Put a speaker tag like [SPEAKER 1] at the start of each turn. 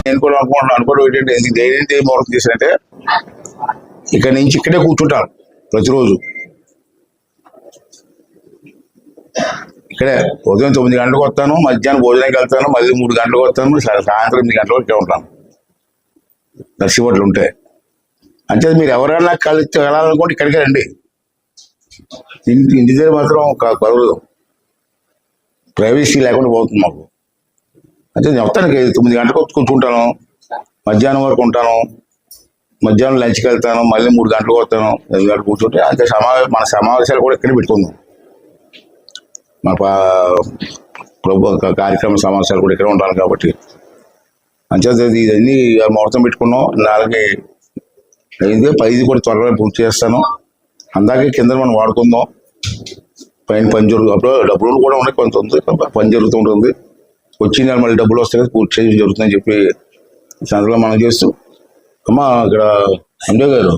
[SPEAKER 1] నేను కూడా అనుకోవడం ఏంటంటే దేని ముహూర్తం చేశానంటే ఇక్కడ నుంచి ఇక్కడే కూర్చుంటాను ప్రతిరోజు. ఇక్కడే ఉదయం 9 గంటలకు వస్తాను, మధ్యాహ్నం భోజనానికి వెళ్తాను, మళ్ళీ 3 గంటలకు వస్తాను, సాయంత్రం 8 గంటల వరకు ఉంటాను నర్సిబట్లు ఉంటాయి. అంటే మీరు ఎవరైనా వెళ్ళాలనుకుంటే ఇక్కడికే రండి. ఇంటి దగ్గర మాత్రం కలవదు, ప్రైవసీ లేకుండా పోతుంది మాకు. అంటే నేను వస్తాను 9 గంటలకు కూర్చుంటాను, మధ్యాహ్నం వరకు ఉంటాను, మధ్యాహ్నం లంచ్కి వెళ్తాను, మళ్ళీ 3 గంటలకు వస్తాను, 5 గంటలు కూర్చుంటే అంతే. మన సమావేశాలు కూడా ఇక్కడే పెట్టుకుందాం. మన ప్రభుత్వ కార్యక్రమ సమావేశాలు కూడా ఇక్కడే ఉండాలి కాబట్టి అంచేత ఇవన్నీ ముహూర్తం పెట్టుకున్నాం. 4 అయింది, 5 కూడా త్వరగా పూర్తి చేస్తాను. అందాకే కింద మనం వాడుకుందాం. పైన పని జరుగుతుంది, అప్పుడు డబ్బులు కూడా ఉన్నాయి, కొంత ఉంది, పని జరుగుతుంటుంది. వచ్చి నెల మళ్ళీ డబ్బులు వస్తాయి కదా, పూర్తి చేయడం జరుగుతుందని చెప్పి సందర్భంగా మనం చేస్తూ. అమ్మా ఇక్కడ అంబే గారు